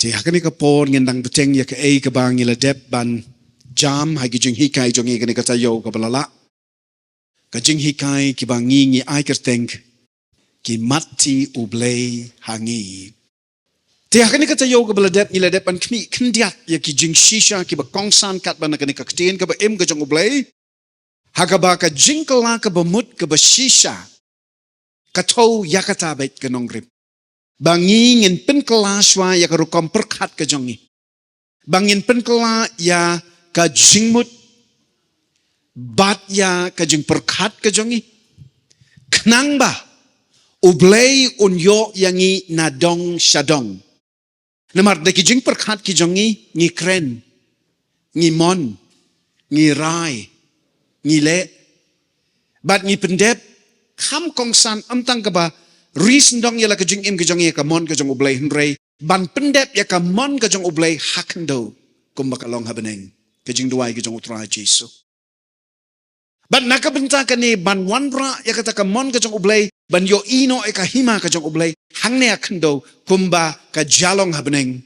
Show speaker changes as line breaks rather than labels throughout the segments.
Ti hakani ka por ngendang beteng ya ka ei ka bang ila dep ban jam hai ki jing hikai jong i kani ka tayo ka balala. Ka jing hikai ki bang ngi ai kerteng ki mati ublei hangi. Ti hakani ka tayo ka baladep ila dep ban kmi kendiat ya ki jing shisha ki ba kongsan kat ban kani ka ktien ka ba em ka jong ublei. Hagaba ka jing kala ka ba mut ka ba shisha. Ka tau yakata bait ka nong rip. Bangin ngin pen kelaswa ya ka rukam perkat ka jongi. Bangin pen kela ya ka jingmut bat ya ka jing perkat ka jongi. Knang ba ublei unyo yangi nadong shadong. Namar de ki jing perkat ki jongi ngi kren, ngi mon, ngi rai, ngi le. Bat ngi pendep kam kongsan amtang ka ba reason dong ya la ka jing im ka jong ya ka mon ka jong ublei henrei ban pendep ya ka mon ka jong ublei hakendo kum baka long habeneng ka jing duai ka jong utra Jesu. Ban naka benta ka ni ban wanra ya kata ka mon ka jong ublei ban yo ino e ka hima ka jong ublei hangne akendo kum ba ka jalong habeneng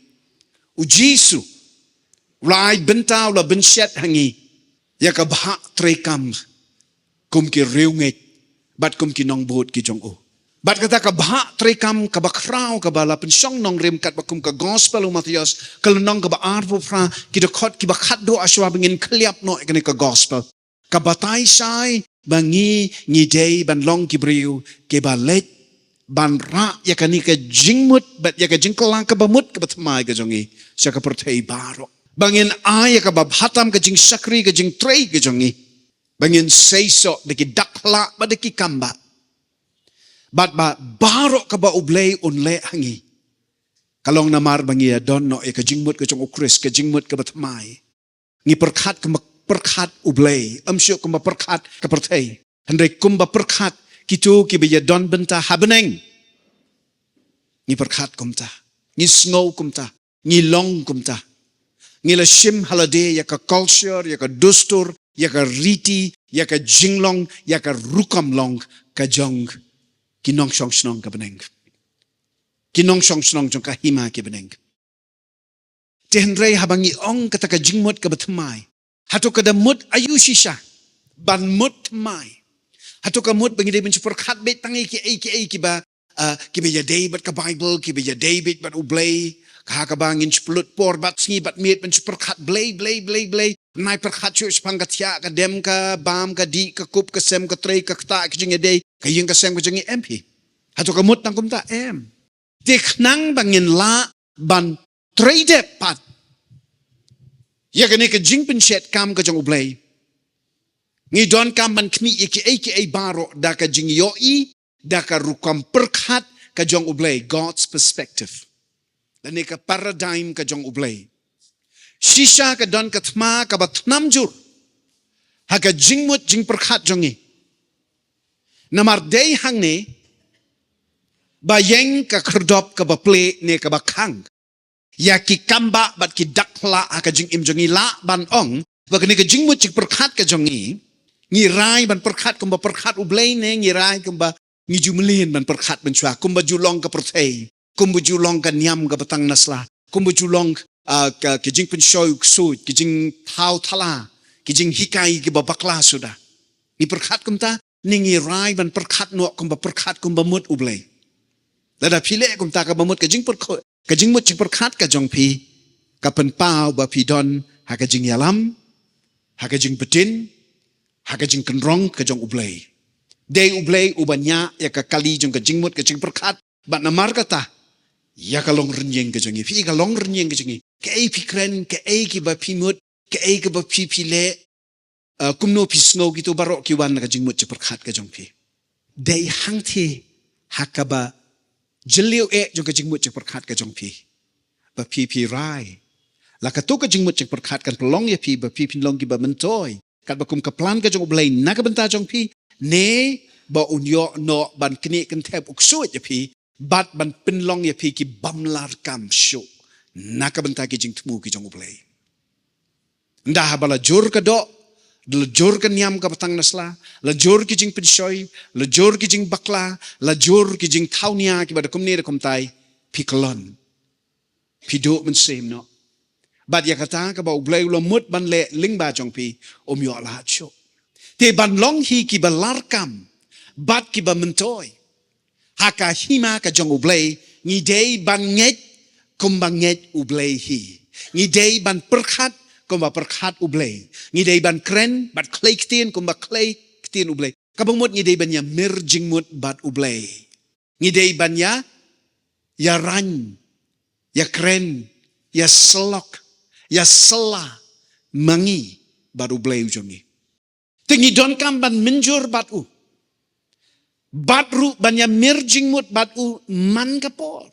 u Jesu rai benta la benset hangi ya ka bha trekam kum ki reunget bat kum ki nong bot ki jong u. Bat kata ka bha trekam ka bakrao ka bala pensong nong rim kat bakum ka gospel Matius kalunong ka ba arvo fra ki dokot ki bakhat do aswa bingin kliap no ikani ka gospel ka batai sai bangi ngi day ban long ki briu ke ba let ban ra yakani ka jingmut bat ya ka jingkala ka bamut ka batmai ka jongi sa ka pertei baro bangin ay ka babhatam ka jing sakri ka jing trei ka jongi bangin seiso de ki dakla ba de ki kamba. Bat ba baro ka ba ublei unle hangi. Kalong namar bangi ya don no e ka jingmut ka jong ukris ka jingmut ka batmai. Ngi perkat ka perkat ublei. Amsyo ka perkat ka pertei. Handai kumba perkat kitu ki ba ya don benta habeneng. Ngi perkat kumta. Ngi snow kumta. Ngi long kumta. Ngi la shim halade ya ka culture ya ka dustur ya ka riti ya ka jinglong ya ka rukamlong ka jong kinong song snong ka beneng. Kinong song snong jong ka hima ki beneng. Tehenrei habangi ong kata ka jingmut ka batmai. Hato ka damut ayushisha. Ban mut mai. Hato ka mut bangi debin superkat bet tangi ki ba ya David ka Bible ki ba ya David bat ublei. Kahakabangin sepelut por bat singi bat miet ben superkat blei. Nai perkat chu sepanggatya ka dem ka bam ka di ka kup ka sem ka trei ka kta ka jingi day. Kayong kasem ko jangi MP. Hato kamut nang kumta M. Dik nang bangin la ban trade pat. Ya kani ka jing pinchet kam ka jang ublei. Ngi don kam ban kmi iki baro da ka jing yoi da ka rukam perkat ka jang ublei. God's perspective. Dan ka paradigm ka jang ublei. Shisha ka don ka thma ka bat namjur. Ha ka jingmut jing perkat jangi. Namar day hang ne bayeng ka kerdop ka baple ne ka bakang ya ki kamba bat ki dakla ka jing im jongi la ban ong bagani ka jing mut cik perkat ka jongi ngi rai ban perkat kumba perkat ublei ne ngi rai kumba ngi jumlin ban perkat ban chwa kumba julong ka pertei kumba julong ka niam ka batang nasla kumba julong ka jing pen show sud ki jing thau thala ki jing hikai ki babakla sudah ni perkat kumta ningi rai ban perkat no kumba perkat kumba mut ublei. Lada pile kumta ka bamut ka jing mut jing perkat ka jong pi ka pen pau ba pi don ha ka jing yalam ha ka jing betin ha ka jing kenrong ka jong ublei. Day ublei ubanya ya ka kali jong ka jing mut ka jing perkat ba namar kata ya ka long renyeng ka jongi pi ka long renyeng ka jongi ka ei pi kren ka ei ki ba pi mut ka ei ka ba pi pile kumno pisno gitu barok kiwan na kajing mut perkat ka jong pi. Day hang thi hakaba jeliu jong kajing mut perkat ka jong pi. Ba pi rai. La ka to kajing mut perkat kan pelong ya pi ba pi pinlong ki ba mentoy. Kat ba kum ka plan ka jong ublei na ka benta jong pi ne ba unyo no ban kini kan tep uksuit ya pi bat ban pinlong ya pi ki bamlar kam shu. Na ka benta ki jing tmu ki jong ublei. Ndah bala jur ka do lejur ke niam ke petang nasla, lejur ki jing pensoi, lejur ki jing bakla, lejur ki jing taunia ki pada kumni rekom tai pikelon. Pido men sem no. But ya kata ka ba ublay lo mut ban le ling ba jong pi yo la cho. Te ban long hi ki ba larkam. Bat ki ba mentoy. Haka hima ka jong ublay ngi day ban nget kum ban nget ublay hi. Ngi day ban perkhat kum ba perkhat ublay. Ngi day ban kren bat klay ktien kum ba klay ktien ublay. Kabang mut ngi day ban ya merjing mut bat ublay. Ngi day ban ya ran ya kren ya selok ya sela mangi baru ublay ujongi. Tingi don kam ban menjur bat u. Batru banya merjing mut batu man kapor.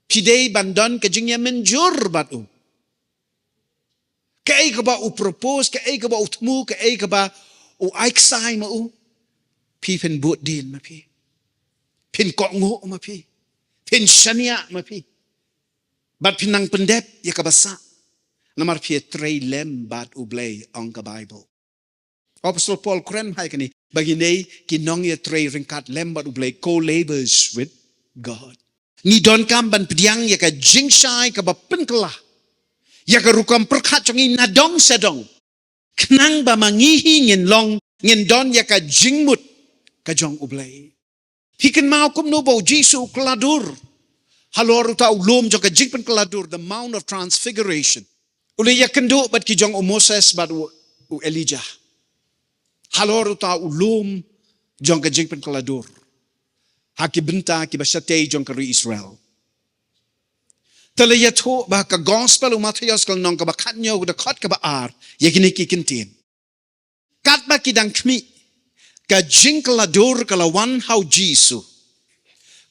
Pidei bandon ke jingnya menjur batu. Ke ai ba u propose, ke ai ba u temu, ke ai ba u aiksai ma u. Pi pen buat din ma pi. Pen kok ngo ma pi. Pen shania ma pi. Bat pinang pendep ya kabasa. Namar pi trei lem bat u blay on ka Bible. Apostle Paul kren hai kani baginay kinong ya trei ringkat lembat ublay co-labors with God. Ni don kam ban pediang ya ka jingshai ka ba penkela. Ya ka rukam perkat chongi nadong sedong. Knang ba mangihi ngin long ngin don ya ka jingmut ka jong ublay. Hiken mau kum no bo Jisu keladur. Halor uta ulum jong ka jingpen keladur the Mount of Transfiguration. Uli ya kendo bat ki jong Moses bat u Elijah. Halor uta ulum jong ka jingpen keladur. Haki benta ki basyate jong ka Israel. Talaya to ba ka gospel umatayos kal nong ka bakatnyo da kot ka baar yakini ki kintin. Kat ba ki dang kmi ka jing keladur kalawan hau Jisu.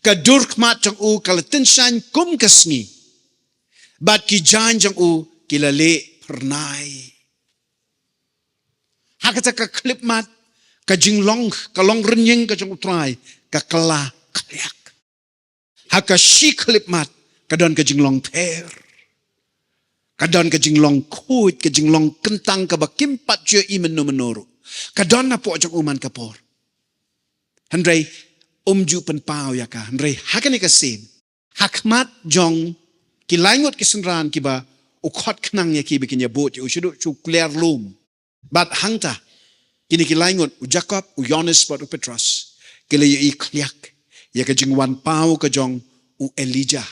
Ka dur kmat jong u kalatinsyan kum kasngi. Bat ki jan jong u kilale pernai. Hakata ka klip mat, ka jinglong, ka long renyeng ka jong utray, ka kala kalyak. Haka shi klip mat, ka don ka jinglong per. Ka don ka jinglong kuit, ka jinglong kentang ka bakimpat jyo imen no menoro. Ka don na po jong uman kapor. Handray, umju penpao ya ka. Handray, haka ni kasin. Hakmat jong, kilangot kisenran kiba, ukot kenang ya ki bikin ya bot, ya usyuduk cukler lum. Bat hangta kini kilaingot u Jacob u Yohanes bat u Petrus kila i kliak ya ka jingwan pau ka jong u Elijah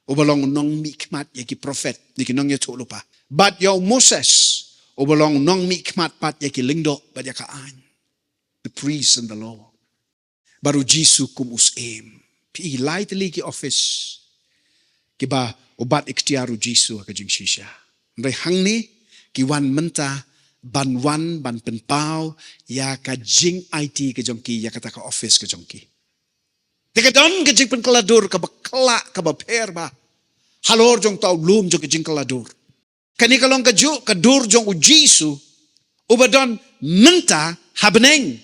u balong nong mikmat ya ki prophet ni ki nong ya to lupa bat ya Moses u balong nong mikmat pat ya ki lingdo bat ya ka an the priest and the law baru Jisu kum us pi lightly ki office ki ba u bat ikhtiaru Jisu ka jing shisha ndai hangni ki wan menta ban wan ban penpau ya ka jing IT ke jongki ya kata ka office ke jongki. Teka don ke jing penkeladur ka bakla ka baper ba. Halor jong tau lum jong ke jing keladur. Kani kalong ka ju ka dur jong u Jisu ubadon menta habneng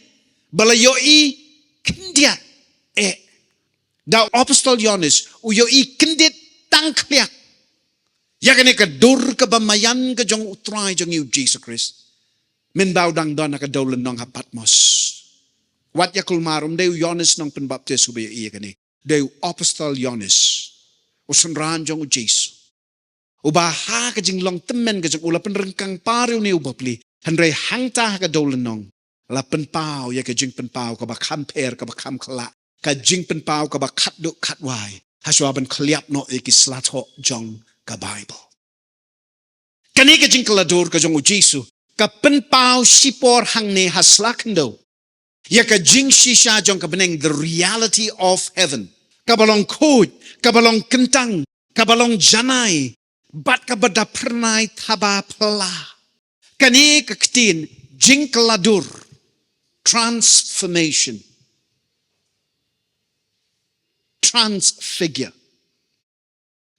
balayoi kendia da apostol Yohanes u yoi kendit tangkliak. Ya kani ka dur ka bamayan ka jong utray jong u Jesus Christ. Min bau dang don ka dolen nong ha Patmos. Wat ya kulmarum deu Yohanes nong penbaptis ubaya iya kani. Deu apostol Yohanes. Usun ranjong u Jesu. Ubaha ka jing long temen ka jing ula penrengkang pariw ni ubapli. Handray hangta ka dolen nong. La penpau ya ka jing penpau ka bakam per ka bakam kala. Ka jing penpau ka bakat do katwai. Haswaban kliap no ikislato jong ka Bible. Kani ka jing kaladur ka jong u Jesu. Ka penpau sipor hang ne haslakendo. Ya ka jing shisha jong ka beneng the reality of heaven. Ka balong kod, ka balong kentang, ka balong janai, bat ka bada pernai taba pela. Kani ka ketin jing kaladur, transformation, transfigure.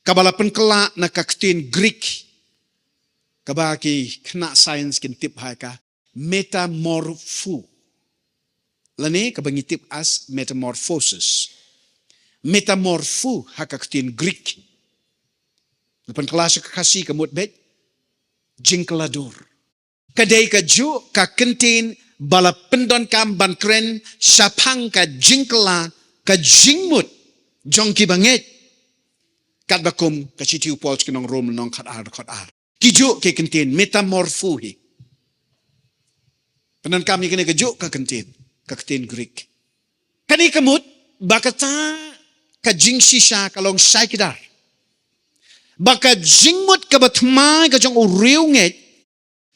Ka balapan kala na ka ketin Greek, kabaki kena science kin tip hai ka metamorpho. Lani kabangi tip as metamorphosis. Metamorpho hakakutin Greek. Lepan kelas kasih kamut bet jingkeladur. Kadai ka ju ka kentin bala pendon kam ban kren sapang ka jingkela ka jingmut jongki banget. kat bakum kachitiu polch kinong rom nong khat ar kijo ke kentin metamorpho hi penan kami kene kejo ka kentin Greek kani kemut bakata ka jing shisha kalong saikidar baka jingmut ka batmai ka jong uriu nget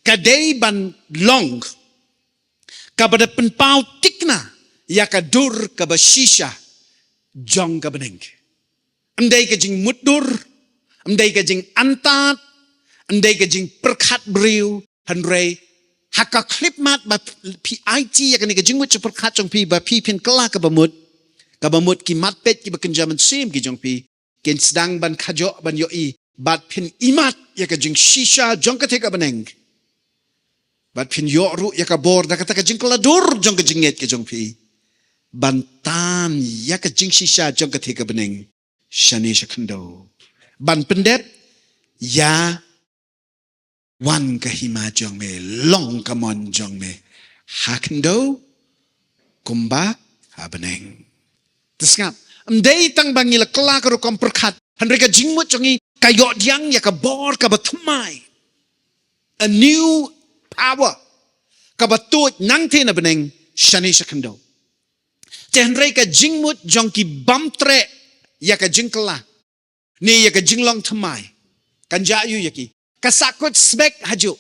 ka dei ban long ka bada penpau tikna ya ka dur ka bashisha jong ka beneng andai ka jing mutdur andai ka jing antat andai ka jing perkhat briu hanrei haka klip mat ba pi IT ya ka ni ka jing mut perkhat jong pi ba pi pin kala ka bamut ki mat pet ki bakenjaman sim ki jong pi ken sedang ban kajo ban yoi bat pin imat ya ka jing shisha jong ka teka beneng bat pin yo ru ya ka bor da ka jing kaladur jong ka jinget ke jong pi ban tan ya ka jing shisha jong ka teka beneng shani shakando ban pendep ya wan ka hima jong me long ka mon jong me hakando kumba ha beneng Tesngap, amdei tang bangila kela karo kom perkhat, hanreka jingmut jongi kayo diang ya kabor kabatumai. A new power kabatut nang tena beneng shani shakando. Te hanreka jingmut jongki bamtre ya ka jingkela, ni ya ka jinglong tamai, kanjayu yaki, kasakut sbek haju.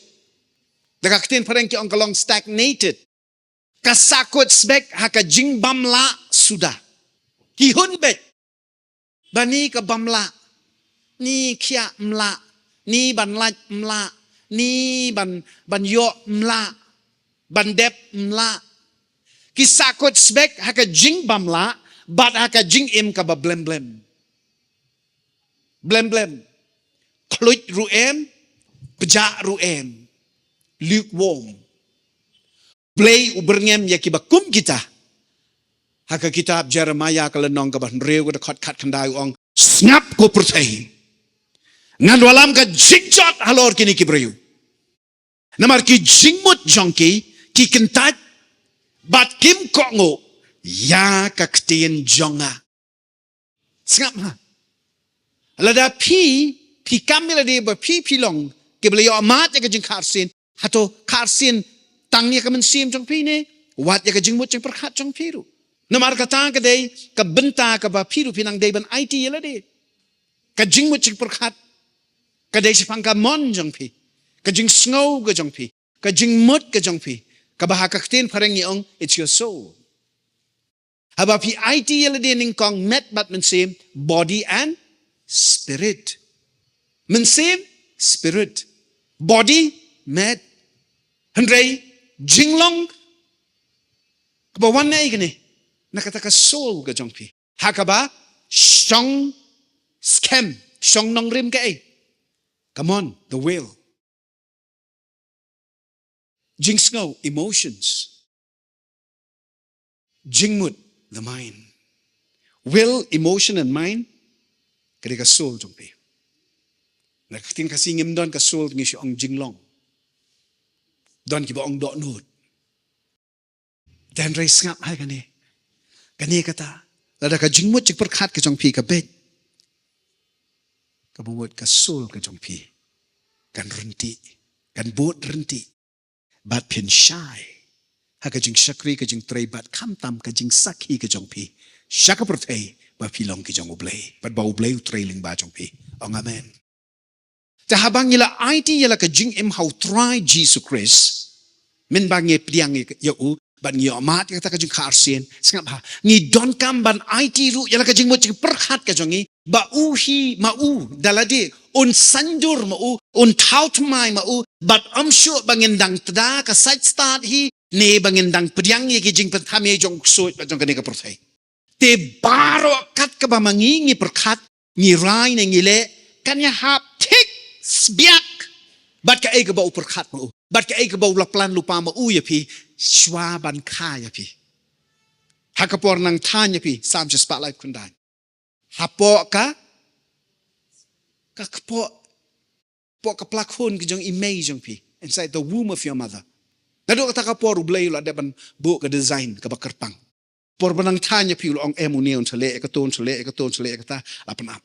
Dagaktin parengki ongkalong stagnated, kasakut sbek haka jingbam la sudah. Kihun bet bani ka bamla ni kia mla ni ban laj mla ni ban yo mla ban dep mla kisakot sbek haka jing bamla bat haka jing im ka ba blem kluj ruem peja ruem lukewarm play uberngem ya kibakum kita haka kitab Jeremiah kalenong ka ban reu ka khat khandai ong snap ko pertai ngan walam ka jingjot halor kini kibreu namar ki jingmut jongki ki kentat bat kim ko ngo ya ka ktien jonga snap ha lada pi kamila de ba pi long ke bele yo amat ya ka jing kharsin hato kharsin tangnya ka mensim jong pi ne wat ya ka jingmut jong perkhat jong piru Namar kata kadai ka benta ka ba piru pinang day ban IT yala de. Ka jing mo chik perkhat. Ka day sipang ka mon jong pi. Ka jing snow ka jong pi. Ka jing mut ka jong pi. Ka ba hakaktin parang yong it's your soul. Haba pi IT yala de ning kong met bat mensim body and spirit. Mensim spirit. Body met. Hendrei jinglong. Ka ba wan na ikani. Nakataka soul ka jong pi. Hakaba shong scam shong nong rim ka eh. Come on, the will. Jing snow emotions. Jingmut the mind. Will, emotion and mind kadi ka soul jong pi. Nakatin kasi ngim don ka soul ngi si ong jinglong. Don ki ba ong do nut. Dan ray ngap hai kani. Kani kata, lada ka jingmut cik perkhat ke jong pi ka bet. Ka mumut ka sul ke jong pi. Kan renti, kan bot renti. Bat pin shy. Ha ka jing shakri ka jing tray bat kam tam ka jing sakhi ke jong pi. Shaka pertay ba pilong ke jong ublay. Bat ba ublay trailing ba jong pi. Ong amen. Ta habang nila IT yala ka jing im how try Jesus Christ. Min ba nge priang yau. Ban ngi amat kata ka jing kharsin singap ha ni don kam ban IT ru yala ka jing mo jing perkhat ka jongi ba uhi ma u dalade un sandur ma u un taut mai ma u but I'm sure bangin dang tada ka side start hi ne bangin dang priang ye ki jing pathame jong so ba jong ka ne ka perthai te baro kat ka ba mangi perkhat ni rai ne ngi le kan ya hap tik sbiak bat ka e ka ba perkhat ma u bat ka e ka ba plan lupa ma u ya pi Shwa ban kaya pi. Hakapor nang tanya pi. Sam just spotlight kundan. Hapo ka. Kakpo. Po ka plakhon ki jong imay jong pi. Inside the womb of your mother. Nado ka takapor ublay la deban bu ka design ka bakarpang. Por banang tanya pi lo ang emu niyon sale ekaton sale ekaton sale ekata lapan up.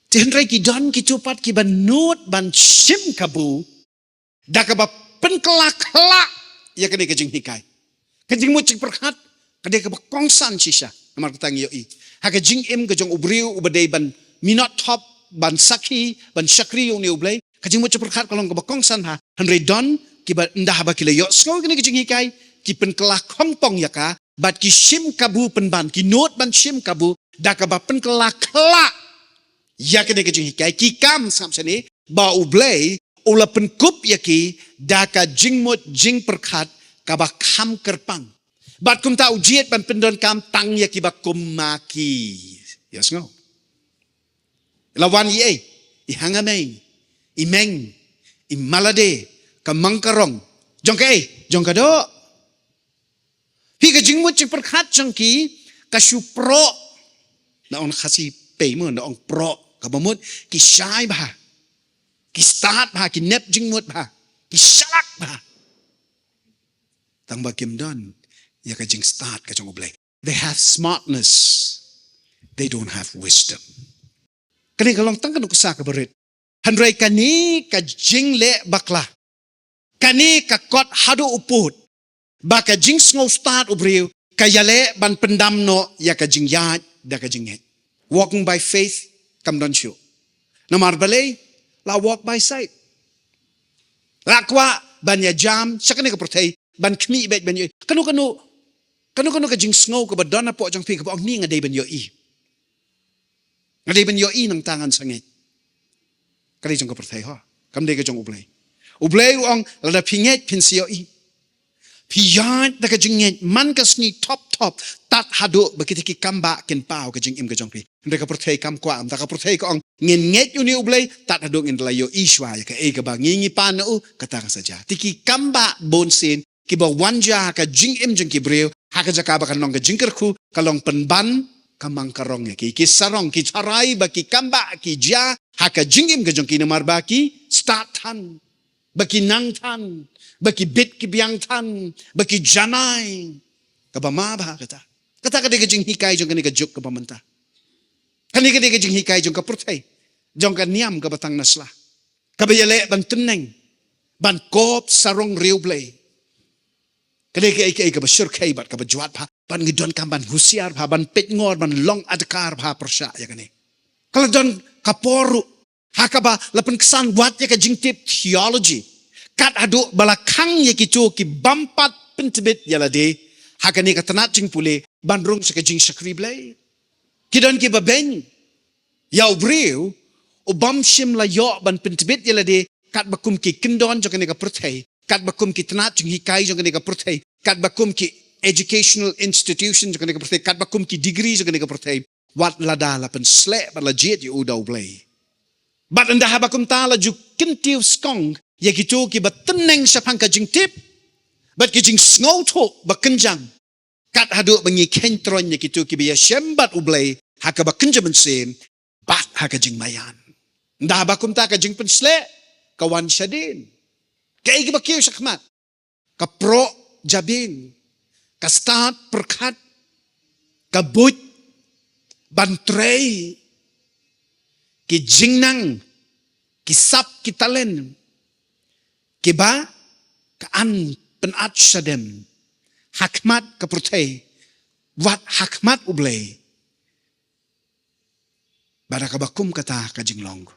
Tihendrai ki don ki cupat ki ban nut ban shim kabu. Daka ba penkelak-kelak ya kene kejing hikai. Kejing mucik perkat kade ka ba kongsan sisa. Namar ketang yoi. Ha kejing im kejong ubriu ubadei ban minot top ban sakhi ban syakri yung ni ublay. Kejing mucik perkat kalong ka ba kongsan ha. Hendrai don ki ba ndah ba kila yo. Sko kene kejing hikai ki penkelak kongpong ya ka. Bat ki shim kabu penban ki not ban shim kabu daka ba penkelak-kelak. Ya kene kejing hikai ki kam sam sini ba ublay ula penkup yaki daka jingmut jing perkat kaba kam kerpang. Bat kum ta ujiet ban pendon kam tang yaki ba kum maki. Yes ngo. Lawan ye I hangameng I meng I malade ka mangkarong jong ka do. Hi ka jingmut jing perkat jong ki ka supro na on khasi pe mo na on pro kabamut ki syai bah ki start bah ki nep jingmut bah ki shalak bah tang ba kim don ya ka jing start ka jong oblay. They have smartness, they don't have wisdom. Kani kalong tang kanu kusa ka berit handrai kani ka jing le bakla kani ka kot hadu uput ba ka jing snow start ubriu ka yale ban pendam no ya ka jing yat da ka jing het. Walking by faith kam don show. Namar balay, la walk by sight. La kwa ban ya jam, siya kani ka protay, ban kmi bet ban yo. Kanu ka jing snow ka ba dona po jang pi ka ba ang ni nga day ban yo I. Nga day ban yo I ng tangan sangit. Kani jang ka protay ha. Kam day ka jang ublay. Ublay ang lada pinget pinsiyo I. Piyat da ka jingit man kas ni top tat hado bakit ki kamba ken pao ka jing im ka jong pi. Hindi ka protay kam kwa am da ka protay ko ang nget uni ublay tat hado in layo iswa ya ka ka ba ngingi pano kata ka saja. Tiki kamba bonsin ki ba wanja ka jing im jeng ki breu ha ka jaka ba kanong ka jingker ku kalong penban kamang karong ya ki sarong ki charai ba ki kamba ki ja ha ka jing im ka jong ki namar ba ki start tan baki nang tan baki bit ki biang tan baki janai kabama ba kata ka jing hikai jong kani ka juk ka pamanta kani ka jing hikai jong ka purtay jong ka niam ka batang nasla kabayale ban teneng ban kop sarong riu play kani ka ba sure kai bat ka ba juat pa ban ngidon kam ban husiar pa ban pet ngor ban long adkar pa persya ya kani kalau don kaporu hakaba lapan kesan buat ya ka jing tip theology kat adu balakang ya kicu ki bampat pentebit yala de hakani ka tanat jing pule bandrung sa ka jing sakri blay kidon ki babeng ya ubriu ubam shim la yo ban pentebit yala de kat bakum ki kindon jong ka pertai kat bakum ki tanat jing hikai jong ka pertai kat bakum ki educational institution jong ka pertai kat bakum ki degree jong ka pertai wat lada lapan slek bat legit yu udau blay bat anda habakum taala ju kintiu skong ya kicu ki bateneng sapang ka jing tip bat ki jing sngoto bakenjang kat hadu bengi kentron ya kicu ki biya syembat ublay haka bakenjam sen bat haka jing mayan nda habakum ta ka jing pensle kawan syadin kay ki bakiu sakmat ka pro jabin ka start perkat ka but bantrei ki jingnang ki sap ki talen kiba kaan penat sadem hakmat kaprutay wat hakmat ublay bara kabakum kata kajinglong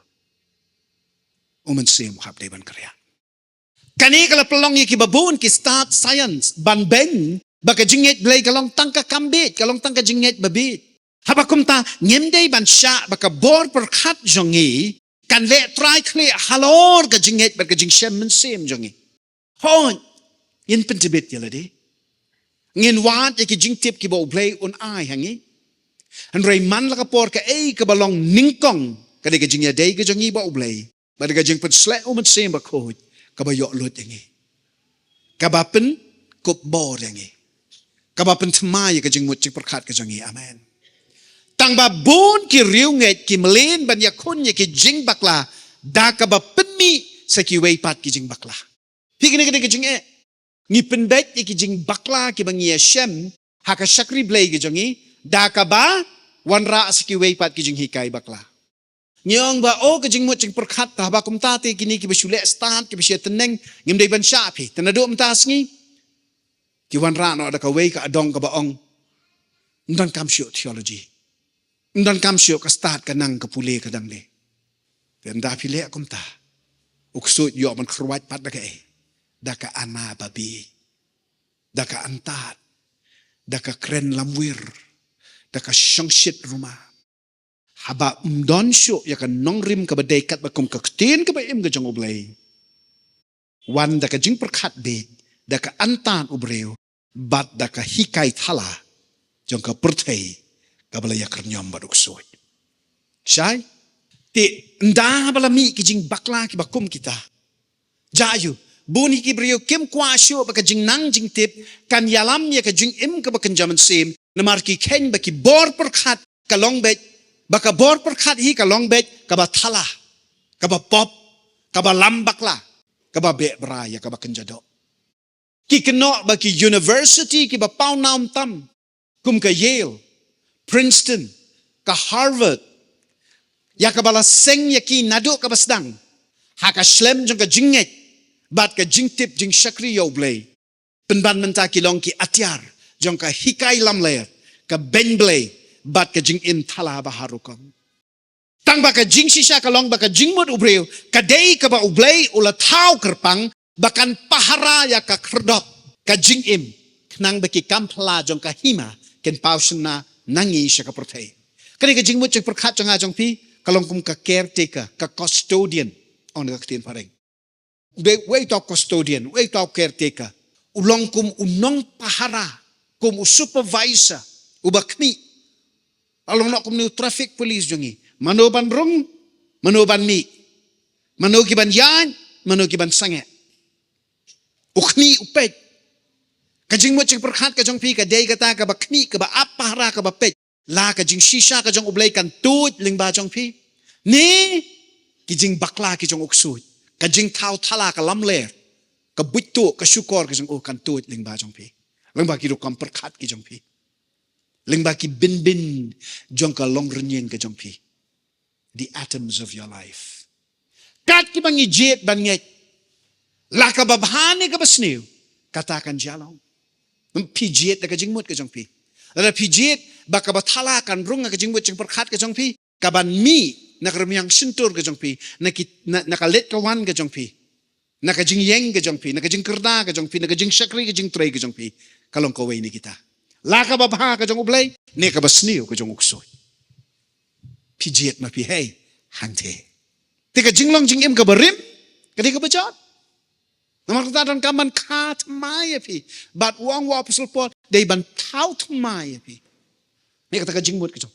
umansim hapday ban karya kani kala pelong ki babun ki start science ban ben baka jingit blay kalong tangka kambit kalong tangka jingit babit habakum ta nyemday ban sya baka bor perkat jongi kan le try clear halor ka jingit ba ka jing shem mensim jongi hon yin pentebit yala de ngin wat ki jing tip ki bo play on ai hangi an ray man la ka por ka ka balong ningkong ka de ka jing ya de ka jongi bo play ba de ka jing pen sle o mensim ba ko ka ba yo lut yangi ka ba pen kop bor yangi ka ba pen tmai ka jing mut chik perkat ka jongi amen tang ba bun ki riunget ki melin ban yakun ki jing bakla da ka ba penmi sa ki wei pat ki jing bakla higine ki jing ngi penbet ki jing bakla ki bangi shem haka shakri blay ki jongi da ka ba wanra sa ki wei pat ki jing hikai bakla Nyong ba o kajing mo ching perkhat ta ba kum ta te kini ki besule start ki besia teneng ngim dei ban sha phi tenado mtas ngi ki wan ra no da ka wei ka adong ka ba ong ndan kam sio theology ndan kam sio ka start ka nang ka pule ka dang le ten da phi le kum ta uksu yo man khruat pat da ka e da ka ana babi da ka antat da ka kren lamwir da ka shangshit rumah haba don syo ya kan nong rim ka badai kat bakum ka tin ka ba im ga jong oblay wan da ka jing perkhat be da ka antan ubreu bat da ka hikai thala jong ka perthei ka bala ya kernyam baduk soy syai ti nda bala mi ki jing bakla ki bakum kita jayu buni ki breu kem kwa syo ba ka jing nang jing tip kan yalam ya ka jing im ka ba kan jaman sim namar ki ken ba ki bor perkhat ka long bet baka bor perkhat hi ka long bet ka ba thala ka ba pop ka ba lambakla ka ba be bra ya ka ba kenjado ki keno ba ki university ki ba pau naum tam kum ka Yale Princeton ka Harvard ya ka bala seng ya ki nado ka basdang ha ka slem jong ka jinget bat ka jingtip jing shakri yo blay penban menta ki long ki atyar jong ka hikai lam ler ka ben blay bat ka jing in thala ba harukam tang ba ka jing sisa ka long ba ka jing mut ubreu ka dei ka ba ublay ula thau kerpang bakan pahara ya ka kerdop ka jing im nang ba ki kampla jong ka hima ken pausna nangi sya ka perthei kani ka jing mut jong perkhat jong a jong pi kalong kum ka caretaker ka custodian on ka tin pareng we to custodian we to caretaker ulong kum unong pahara kum supervisor ubakmi along nak kumni traffic police jongi manoban rong manoban mi manoki ban yan manoki ban sange ukni upet kajing mo ching perkhat ka jong pi ka dei kata ka bakni ka ba apara ka ba pet la ka jing shisha ka jong ublay kan tut ling ba jong pi ni ki jing bakla ki jong uksut ka jing thau thala ka lamler ka butu ka syukor ka jong kan tut ling ba jong pi ling ba ki ro kam perkhat ki jong pi lingba ki bin jong ka long renyeng ka jong pi the atoms of your life kat ki bangi jet ban nget la ka babhane ka basniu katakan jalong pi jet ka jingmut ka jong pi la pi jet ba ka bathala kan rung ka jingmut jing perkhat ka jong pi ka ban mi na kermiang sentur ka jong pi na ka let ka wan ka jong pi na ka jing yeng ka jong pi na ka jing kerda ka jong pi na ka jing shakri ka jing trei ka jong pi kalong ko wei ni kita la ka babha ka jong ublay ne ka basniu ka jong uksoy pi jet ma pi hey hante te ka jinglong jing im ka barim ka di ka bajot namar ta dan kaman khat mai pi bat wang wa apostle Paul dei ban taut mai pi ne ka ta ka jingmut ka jong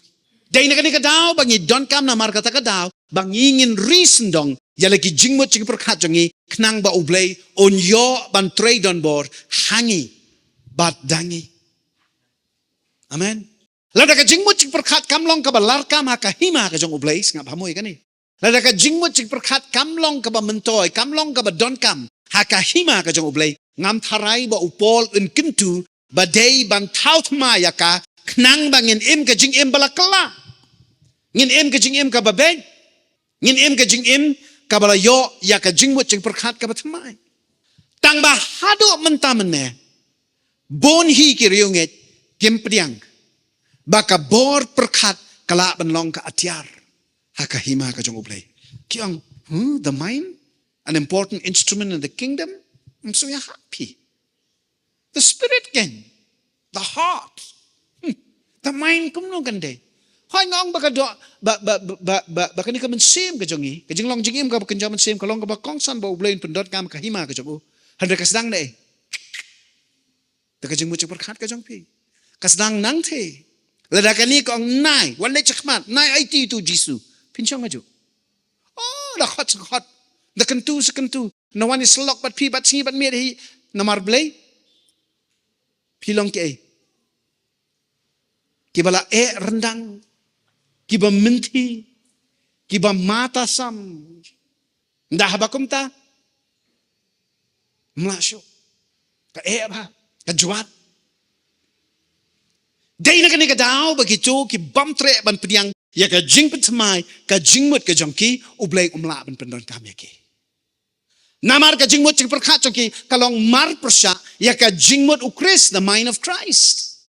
dei ne ka ni ka daw bangi don kam namar ka ta ka daw bangingin reason dong ya lagi jingmut jing perkhat jongi knang ba ublay on yo ban trade on board hangi bat dangi amen lada ka jingmut jing perkhat kamlong ka balar kam ha ka hima ka jong ublay ngap hamoy ka ni lada ka jingmut jing perkhat kamlong ka ba mentoy kamlong ka ba don kam ha ka hima ka jong ublay ngam tharai ba upol in kintu ba dei ban taut ma ya ka knang bangin im ka jing im bala kala ngin im ka jing im ka ba ben ngin im ka jing im ka bala yo ya ka jingmut jing perkhat ka ba thamai tang ba hado mentamene bon hi ki riunget kimpriang baka bor perkhat kala benlong ka atyar haka hima ka jong ublay kiang the mind an important instrument in the kingdom I'm so happy the spirit again the heart the mind kum no gande hoy ngong baka do baka ni ka mensim ka jongi ka jinglong jingim ka kan jaman sim ka long ka ba kongsan ba ublay pendot kam ka hima ka jong handa ka sedang dei ta ka jingmu perkhat ka jong pi kasdang nang the lada kani ko nai wala chakmat nai IT tu jisu pinchong aju oh da hot da kentu sekentu no one is lock but pi but singi but me hi namar blay pilong ke kibala rendang kiba menti kiba mata sam ndah bakum ta mlasyo ka ba ka juat dei na kani ka daw begitu ki bam tre ban pediang ya ka jing petmai ka jingmut ka jongki ublay umla ban pendon kam yaki namar ka jingmut jing perkhat jongki kalong mar persya ya ka jingmut ukris the mind of Christ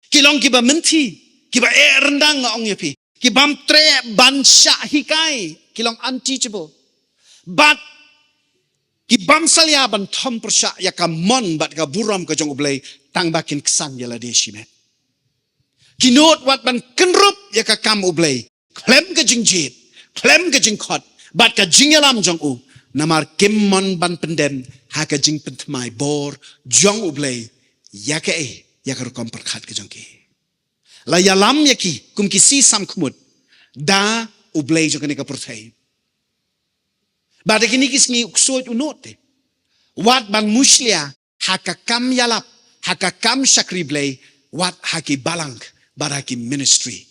kilong ki ba menti ki ba rendang ong yapi ki bam tre ban sya hikai kilong unteachable but ki bam salya ban thom persya ya ka mon bat ka buram ka jong ublay tang bakin kesan yala desimet kinot wat ban kenrup ya ka kam ublay klem ka jingjit klem ka jingkhot bat ka jingyalam jong u namar kimmon ban pendem ha ka jing pentmai bor jong ublay ya ka ya ka kom perkhat ka jong ki la yalam ya ki kum ki si sam khmut da ublay jong ni ka perthai bada kini kisngi uksoj unote wat ban muslia ha ka kam yalap ha ka kam shakri blay wat ha ki balang baraki ministry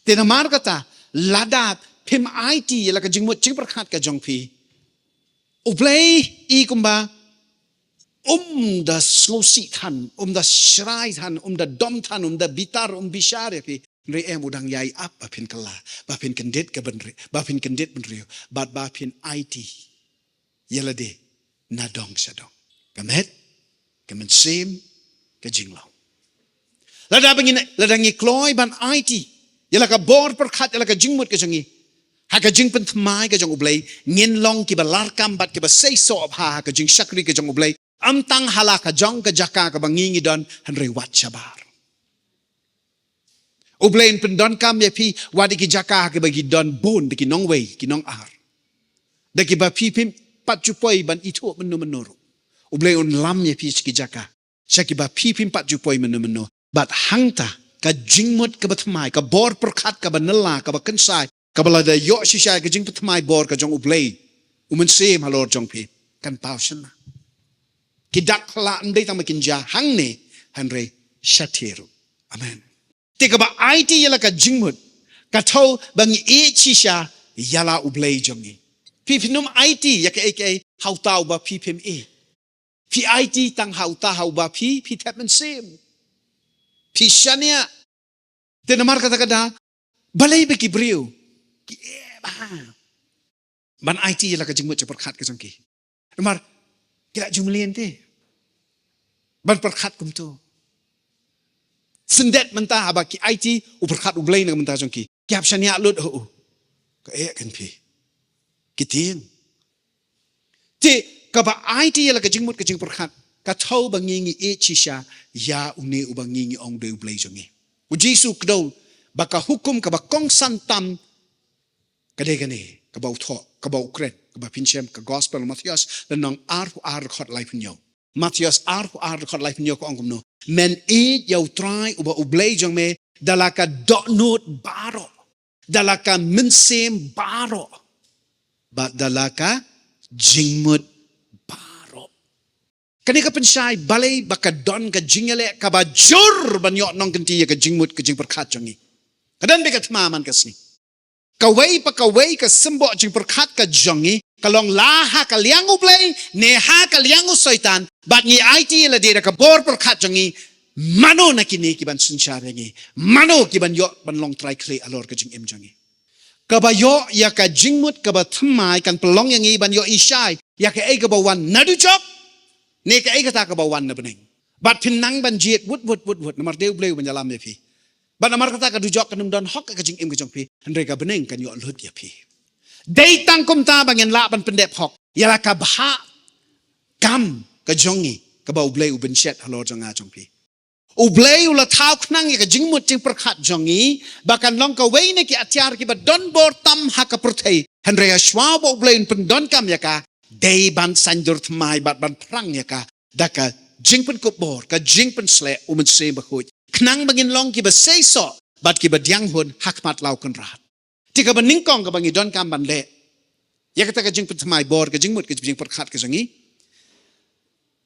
tena mar kata ladat pim IT la ka jingmut jing perkhat ka jongpi ublay I kumba da slosi than da shrai than da dom than da bitar bishar yapi re em udang yai ap ba pin kala ba pin kendet ka benri ba pin kendet benri ba pin IT yelade na dong sadong kamet kamen sim ka jinglaw lada ngi kloy ban IT yala ka bor perkhat yala ka jingmut ka jangi ha ka jing pentmai ka jong ublay ngin long ki ba larkam bat ki ba say so of ha ka jing shakri ka jong ublay am tang hala ka jong ka jaka ka bangingi don hanre wat chabar ublay pendon kam ya pi wadi ki jaka ka bagi don bon de ki nong wei ki nong ar de ki ba pi pim pat jupoi ban itu menuru ublay un lam ya pi ki jaka shaki ba pi pim pat jupoi menu bat hangta ka jingmut ka batmai ka bor perkhat ka banela ka bakensai ka balada yo shisha ka jing batmai bor ka jong ublay umen sem halor jong pi kan pausen kidak la ndai tang makinja hangne hanre shatiru amen tika ba IT yala ka jingmut ka thau bangi e shisha yala ublay jongi pi pinum IT yak aka hautau ba pi pim e pi IT tang hauta hau ba pi tapen sem Pishania tenamar kata balai beki brio ki ban IT yala ka jingmut perkhat ka jongki namar kira jumlien te ban perkhat kum tu sendet mentah abaki IT uperkhat ublay na mentah jongki kiap shania lut ho ka kan pi kitin te ka ba IT yala ka jingmut ka jing perkhat ka thau bangingi e chisha ya une ubangingi ong de ublay jongi u Jesu kdo baka hukum ka ba kong santam kade gane ka ba utho ka ba ukret ka ba pinchem ka gospel Matthias dan nang ar khot life nyo Matthias ar khot life nyo ko ongum no men e yau try uba ublay jong me dalaka dot note baro dalaka minsem baro ba dalaka jingmut kani ka pensai balai baka don ka jingale ka ba jur banyo nong kenti ka jingmut ka jing perkhat jongi kadan be ka tmaman kasni ka wei ka sembo jing perkhat ka jongi kalong la ha ka liang ublay ne ha ka liang soitan bat ni IT la de ka bor perkhat jongi mano na kini ki ban sunchare ngi mano ki ban yo ban long try kle alor ka jing em jongi ka ba yo ya ka jingmut ka ba tmai kan pelong yang i ban yo isai ya ka e ka ba wan nadu jok ne ka kata ka bawan na beneng bat pinang ban jiet wut namar deu bleu ban jalam ya pi bat namar kata ka dujok kanum don hok ka jing im ka jong pi andre ka beneng kan yo lut ya pi dei tang kum ta bangen la ban pendep hok yala ka bha kam ka jongi ka bau bleu ben chet halo jonga jong pi u bleu la thau knang ka jing mut jing perkhat jongi bakan long ka wei ne ki atyar ki ba don bor tam ha ka perthai andre ya shwa bo bleu pen don kam ya ka day ban sanjur tmai bat ban prang ya ka daka jingpen kubor ka jingpen sle umen se bakhuj knang bangin long ki ba sei so bat ki ba diang hun hakmat lau kan rat tika ba ningkong ka bangi don kam ban le ya kata ka jingpen tmai bor ka jingmut ka jing perkhat ka jangi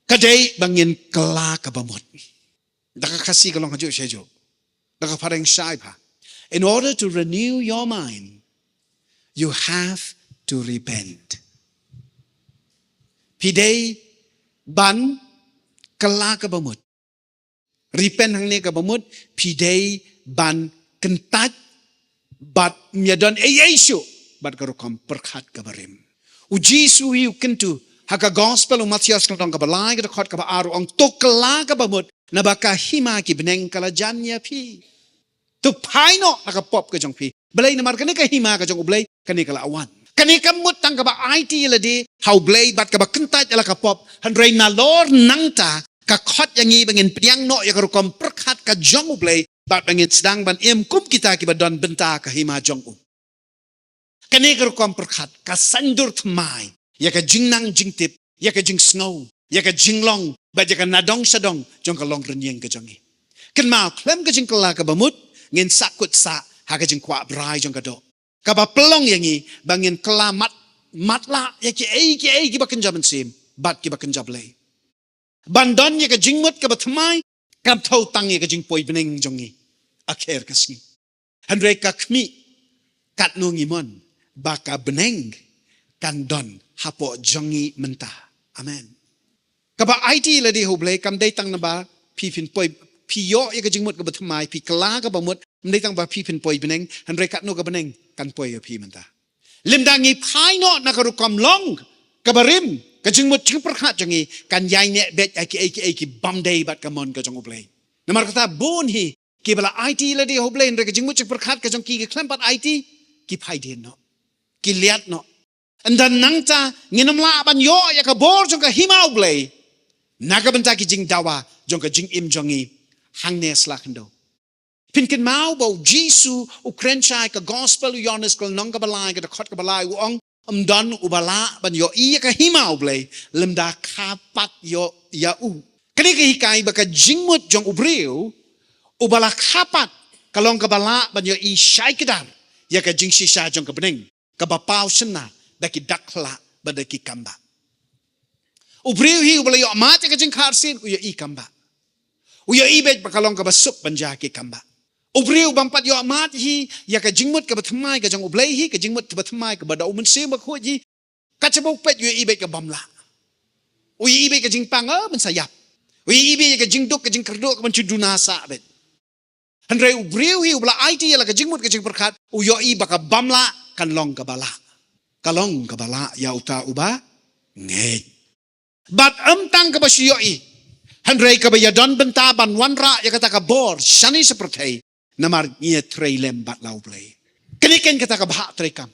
ka day bangin kala ka bamut daka kasi ka long haju shejo daka pareng shai pa in order to renew your mind you have to repent Pidei ban kala ka bamut. Repent hang ne ka bamut. Pidei ban kentat Bat miadon Yesu bat karukom perkat kabarim. Ujisu hiu kentu haka gospel Matius kalong kabalai ka khot ka aru ang tokla ka bamut na baka hima ki beneng kala janya pi. Tu paino nakapop ka jong pi. Belay na mar kani ka hima ka jong ublay kani kala awan. Kani ka mutang ka ba IT ladi how blay bat ka ba kentat ala ka pop handray na lor nangta ka khot yangi bangin piang no ya karukom perkat ka jong ublay bat bangin sedang ban kum kita ki ba don benta ka hima jong u. Kani karukom perkat ka sandur tmai ya ka jingnang jingtip ya ka jing snow ya ka jinglong ba ya ka nadong sadong jong ka long renyeng ka jongi. Kan mau klem ka jing kala ka bamut ngin sakut sa ha ka jing kwa brai jong ka do. Ka ba pelong yangi bangin kala matla ya ki ei ki ba kenjaban sim bat ki ba kenjablay. Bandon ya ka jingmut ka ba tmai kam thau tang ya ka jing poi beneng jongi. Akhir kasni. Handre ka kmi kat nungi mon baka beneng kandon hapo jongi mentah. Amen. Kaba IT la di hoblay kam day tang na ba pipin poi piyo ya ka jingmut ka ba tmai pi kala ka ba mut day tang ba pipin poi beneng handre kat no ka beneng kan poi ya pi mentah. Limdangi paino na karukom long kabarim ka jingmut ching perkhat jongi kan yai ne bet aki bamday bat ka mon ka jong hoblay. Namar kata bon hi ki bala IT la di hoblay handre ka jingmut ching perkhat ka jong ki klempat IT ki pai din no. Ki liat no. Andan nangta nginam la ban yo ya ka bor jong ka himau blay. Naga benta ki jing dawa jong ka jing im jongi hangne slakendo. Pinkin mau bau Jisu ukrenchai ka gospel Yohanes kal nong ka balai ka khot ka balai uong don ubala ban yo iya ka himau blay lemda kapat yo ya u. Kani ka hikai baka jingmut jong ubriu ubala kapat kalong ka bala ban yo i shai kedar ya ka jing shisha jong ka bening ka bapau sena daki dakla badaki kamba. Ubriu hi ubala yo amat ka jing kharsin uyo i kamba. Uyo i bet bakalong ka basup banja ki kamba. Ubriu bampat yo amat hi ya ka jingmut ka batmai ka jong ublay hi ka jingmut ka batmai ka bada umun sim ko ji kachabok pet yo i bet ka bamla. Uyo i bet ka jing panga ben sayap. Uyo i bet ka jing duk ka jing kerduk ka ben chudunasa bet. Handre ubriu hi ubala IT ya ka jingmut ka jing perkhat uyo i baka bamla kan long ka bala. Kalong ka bala ya uta uba ngej. Bat tang ka basyoi. Handre ka bayadon benta ban wanra ya kata ka bor shani seperti namar nia trailem bat lau play. Keniken kata ka bah trekam.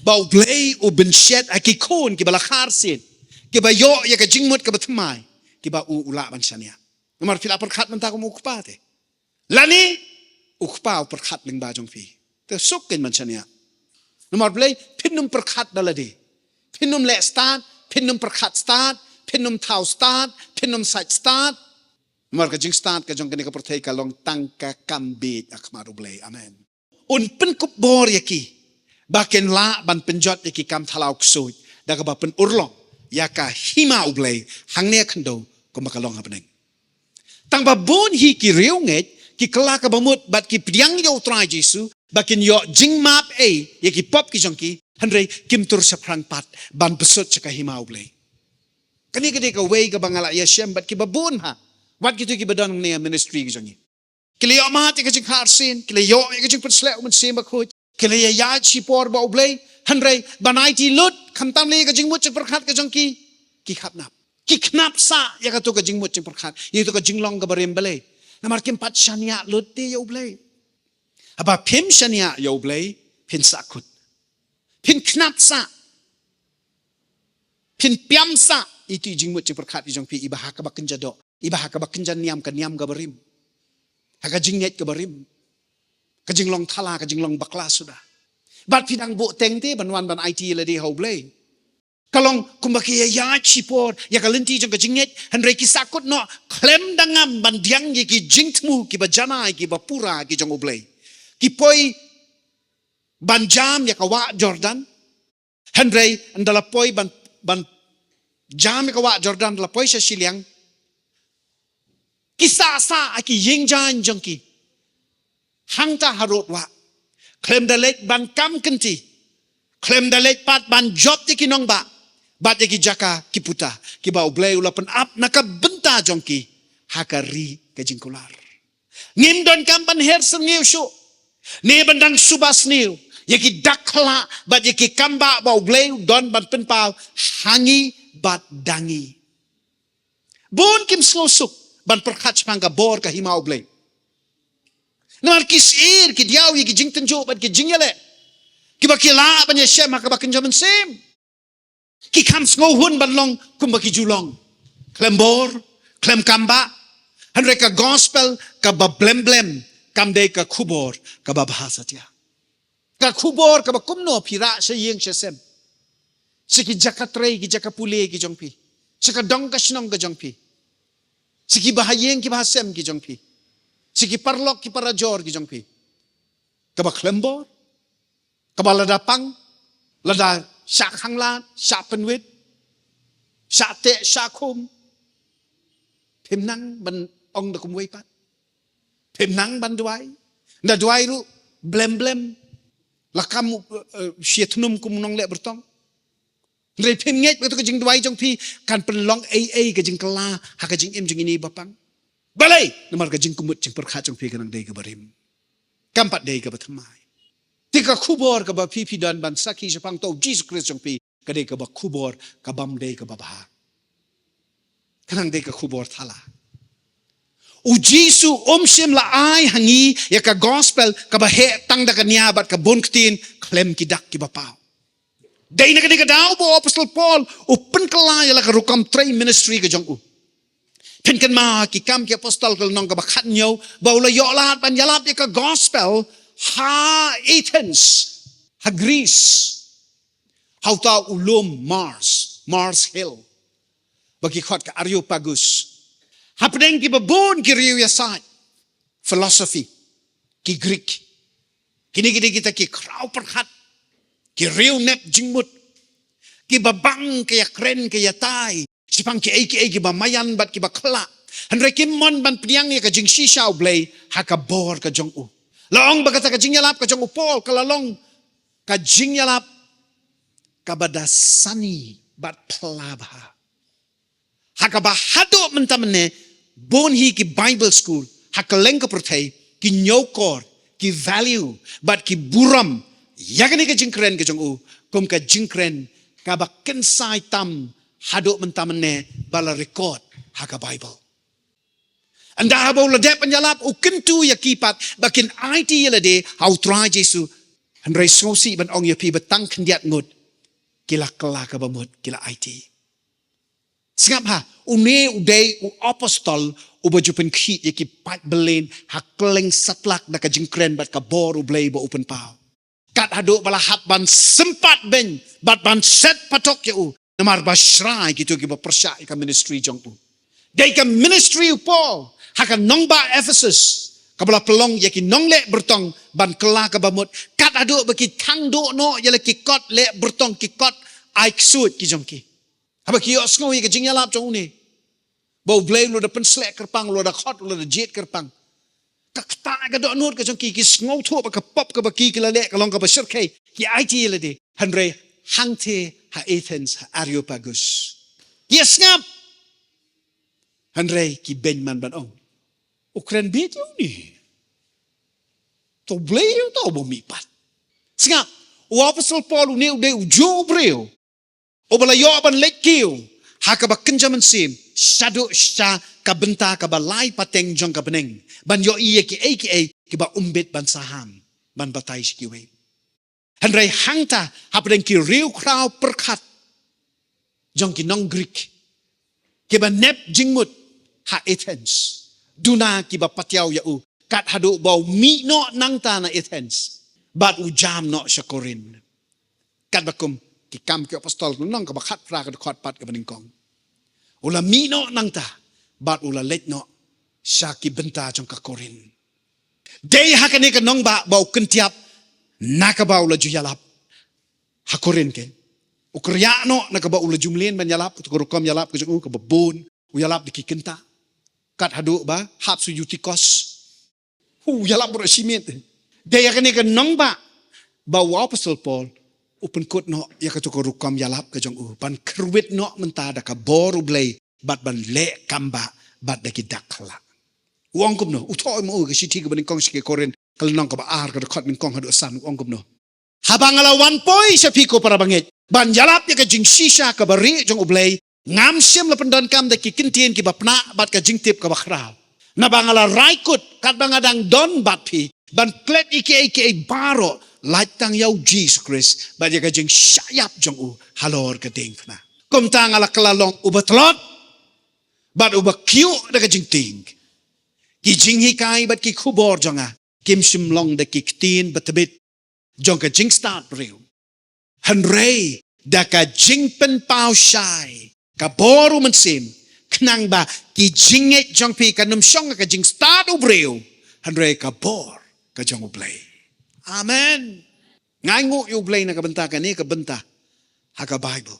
Bau play u benshet aki kon ki bala kharsin. Ki ba yo ya ka jingmut ka batmai. Ki ba u ula ban shania. Namar fila perkhat menta ko mukpate. Lani ukpa perkhat ling ba jong fi. Te sukin man shania. Nomor play pinum perkhat daladi. Pinum le start, pinum perkhat start, pinum tau start, pinum site start. Nomor ka jing start ka jong kani ka perthai ka long tangka kambit akmaru play. Amen. Un pen kup bor yaki. Baken la ban penjot yaki kam thalau ksut. Da ka ba pen urlong yaka hima ublay hangne khando ko makalong hapneng. Tang ba bon hi ki riunget ki kala ka bamut bat ki priang yo try Jesu bakin yo jing map yaki pop ki jongki handre kim tur sa prang pat ban besut sa kahima ublay. Kani ka way ka bangala ya shem bat ki babun ha. Wat gitu ki badon ne ministry ki jongi. Kili yo mati ka jing harsin, kili yo ka jing persle umun sema khoj, kili ya chi por ba ublay handre banai ti lut khamtam le ka jing mut perkhat ka jongki ki khatnap. Ki knap sa ya ka to ka jing mut perkhat. Ye to ka jinglong ka barim balay. Namar kim pat shania lut ti yo ublay. Aba pim shania yo ublay pin sakut. Pin knap sa. Pin piam sa itu jingmut ci perkhat jong pi ibaha ka bakin jado. Ibaha ka bakin jan niam ka barim. Haka jingnet ka barim. Ka jinglong thala ka jinglong bakla sudah. Bat pidang bo teng te banwan ban IT la di hoblay. Kalong kumbaki ya chipor ya kalenti jong ka jingnet handre ki sakut no klem dangam ban diang ye ki jingtmu ki bajana ki bapura ki jong oblay. Ki poi banjam ya kawa Jordan handre andala poi ban jam ya kawa Jordan andala poi sa siliang kisa sa aki yingjan jongki hangta harut wa klem dalek ban kam kenti klem dalek pat ban job ti kinong ba bat ki jaka ki puta ki ba oblay ula pen ap naka benta jongki hakari ke jingkular ngim don kam ban her sengeu shu Ne bandang subas niu. Yaki dakla bat yaki kamba bau bleu don ban penpau hangi bat dangi. Bon kim slosuk ban perkach pangka bor ka himau bleu. Namar kisir ki diau yaki jing tenjo bat ki jingyale. Ki bakila ban yeshem maka bakin jaman sem. Ki kam ngohun ban long kum baki julong. Klem bor, klem kamba. Hanre ka gospel ka ba blem kam de ka kubor ka ba bahasa dia. Ka kubor ka ba kumno pira sa yeng sem. Siki jakatrei ki jakapule ki jongpi. Sika dong ka shnong ka jongpi. Siki bahayeng ki bahasem ki jongpi. Siki parlok ki parajor ki jongpi. Ka ba klembor, ka ba ladapang, lada syak hanglan, syak penwit, syak te, syak kum. Phim nang ban ong da kumway pat. Phim nang ban duay. Na duay ru blem. Lakam sietnum kum nong le bertong. Ndre phim nget betu kajing duay jong pi kan penlong ai kajing kala ha kajing im jing ini bapang. Balai namar kajing kumut jing perkha jong pi kanang dei ka barim. Kampat dei ka bathamai. Tika kubor ka ba pi dan ban saki japang to Jesus Christ jong pi ka dei ka ba kubor ka bam dei ka ba bah. Kanang dei ka kubor thala. U Jisu sim la ai hangi ya ka gospel ka ba he tang da ka niabat ka bon ktin klem kidak ki ba pau. Dei na ka daw bo Apostle Paul u pen kala ya la ka rukam tray ministry ka jong u. Pen kan ma ki kam ki apostol ka nong ka ba khat nyo ba ula yo lahat ban yalap ya ka gospel ha Athens ha Greece how ta ulum Mars Hill bagi khot ka Areopagus. Hapdeng ki babon ki riu yasai philosophy ki Greek. Kini kita ki krau perhat ki riu nep jingmut ki babang kaya kren kaya tai sipang ki ki bamayan bat ki bakla hanre kim mon ban priang ya ka jing shisha blay hakabor ka jong u laong bagata ka jing yalap ka jong u Paul kalalong ka jing yalap ka badasani bat plabha hakabahado mentamne bon hi ki Bible school hakaleng ka protay ki nyokor ki value but ki buram yakani ka jingkren ka jong u kum ka jingkren ka ba kensai tam hado mentamne bala record haka Bible anda habo la dep nyalap u kentu yakipat bakin IT yelade how try Jesu hanre sosi ban ong yapi batang kendiat ngut kila kala ka bamut kila IT. Singap ha, une uday u apostol u bajupen ki yaki pat belen hakleng satlak na ka jingkren bat ka bor u blay ba open pau. Kat hado balahat ban sempat ben bat ban set patok ya u namar ba shrai gitu ki ba persya ka ministry jong u. Day ka ministry u Paul haka nong ba Ephesus kabala pelong yaki nong le bertong ban kela ka bamut kat hado baki tang do no yala ki kot le bertong ki kot aik suit ki jong ki. Haba kios ngo ka jing yalap jong ni. Bau blay lo da pen slek kerpang lo da khot lo da jet kerpang. Kakta ka do nut ka jong ki ngo tho ba ka pop ka ba ki la le ka long ka ba shir kai ki IT la de hanre hangte ha Athens ha Areopagus. Yes ngap. Hanre ki benman ban ong. Ukren bit yo ni. To blay yo to bo mi pat. Singap. O Apostle Paul ne de u jo breu. O bala yo ban lek kiu haka ba kenjaman sim shadow sha ka benta ka ba lai pateng jong ka beneng ban yo iye ki ba umbet ban saham ban batai skiwe hanrai hangta hapdeng ki riu krau perkhat jong ki nong Greek ki ba nep jingmut ha Athens duna ki ba patiaw ya u kat hadu ba mi no nang ta na Athens bat u jam no sha Korin kat bakum ki kam ki apostol nong ka bakhat fra ka khot pat ka beningkong ula mino nang ta bat ula let no sha ki benta jong ka Korin dei hakane ka nong ba bau kentiap naka ba ula juyalap ha Korin ken ukriya no naka ba ula jumlin ban yalap ko kom yalap ko jong ka babon u yalap di ki kenta kat hadu ba hap su Eutychus yalap bro simit dei hakane ka nong ba apostol Paul upen kot no ya ka to rukam yalap ka jong u ban krwit no menta da ka boru blay bat ban le kamba bat da ki dakla wong kum no utho mo ka siti ka ban kong ske Korin Kalau nong ka ba ar ka dekot min kong hadu san ong kum no. Habang alawan poi sa piko para bangit. Ban jalap ya ka jing shisha ka bari jong ublay. Ngam siam la pendon kam da ki kintien ki ba pna bat ka jing tip ka ba khraw. Na bangala raikut kat bangadang don bat pi. Ban klet ike baro. Lait tang yau Jesus Christ. Bat ya ka jing syayap jong u. Halor ka ding pna. Kum tang ala kelalong ubatlot. Bat uba kiu da ka jing ting. Ki jing hikai bat ki kubor jonga. Kim simlong da ki ktin batabit. Jong ka jing start riu. Henrei da ka jing pen pao shai. Ka boru mensim. Knang ba ki jinget jong pi ka num shong ka jing start ubriu. Henrei ka bor ka jong ublay. Amen. Ngai ngu ublay na kabenta ka ni kabenta. Haka Bible.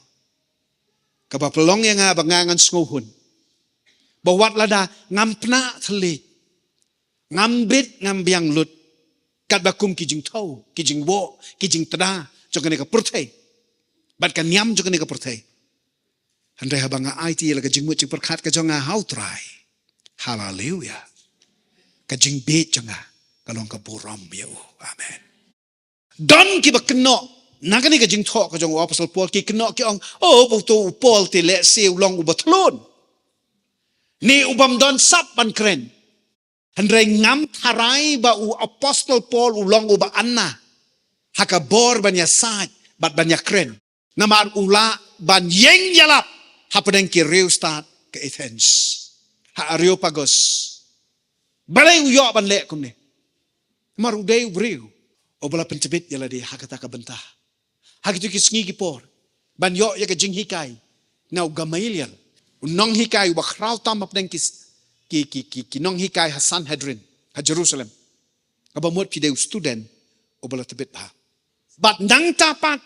Kapapelong yang nga bangangan skuhun. Bawat lada ngampna thali. Ngambit ngambiang lut. Kat bakum kijing tau, kijing wo, kijing tada. Jong ka purtay. Bat ka nyam jong ka purtay. Handai habang nga IT la ka jing mut jing perkat ka jong nga how try. Hallelujah. Ka jing bit jong nga. Kalong ka buram yau. Amen. Don ki ba keno. Nakani ka jing tok ka jong Apostle Paul ki keno ki ong. Oh, buto Paul ti le siw long ubatlon. Ni ubam don sap ban kren. Handai ngam tarai ba u Apostle Paul ulong uba anna. Haka bor banya saj. Bat banya kren. Namar ula ban yeng yalap. Hapadeng ki Rio start ke Athens. Ha Areopagus. Balay uyo ban le kum ni. Maru day Rio. O bala pencebit yala di hakata ka bentah. Hakitu ki sngi ki por. Ban yo ya ka jing hikai. Na Gamaliel. Unong hikai wa kraw tam apdeng ki nong hikai ha Sanhedrin ha Jerusalem. Abamot pi deu student o bala tebit ha. Bat nang tapat.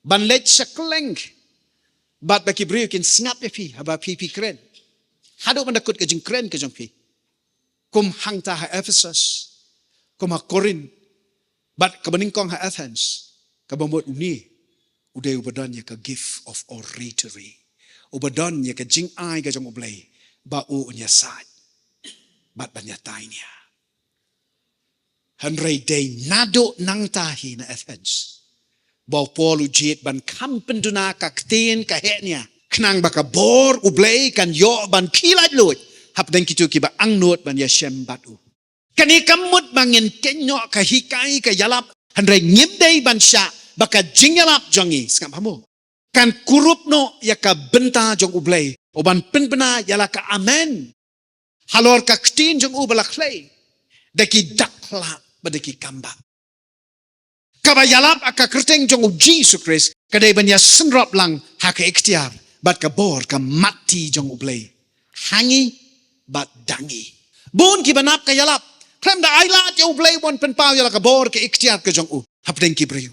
Ban let sekeleng. Bat baki Rio kin snap ya pi haba pi kren. Hado mandakut ka jing kren ka jong pi. Kum hangta ha Ephesus. Kum ha Corinth. Bat kabaningkong ha Athens. Kabamot uni. Uday ubadon ya ka gift of oratory. Ubadon ya ka jing ay ka jong ublay. Ba u unya sad. Bat banyatay niya. Hanray day nado nang tahi na Athens. Baw Paul ujit ban kampen duna kaktin kahe niya. Knang baka bor ublay kan yo ban pilat lut. Hapdeng kitu kiba ang not ban ya shem batu. Kani kamut bangin kenyo kahikai kayalap. Hanray ngimday ban sya baka jingyalap jongi. Skam hamo. Kan kurup no ya ka benta jong ublay. O ban penbena yala ka amen. Halor ka ktin jong ubalak lay. Daki dakla badaki kamba. Kabayalap aka kerteng jong Jesus Christ. Kadai banya senrop lang haka ikhtiar. Bat ka bor ka mati jong ublay. Hangi bat dangi. Bun ki banap ka yalap. Klem da ailat ya ublay bon penpaw yala ka bor ka ikhtiar ka jong u. Hapdeng ki breyu.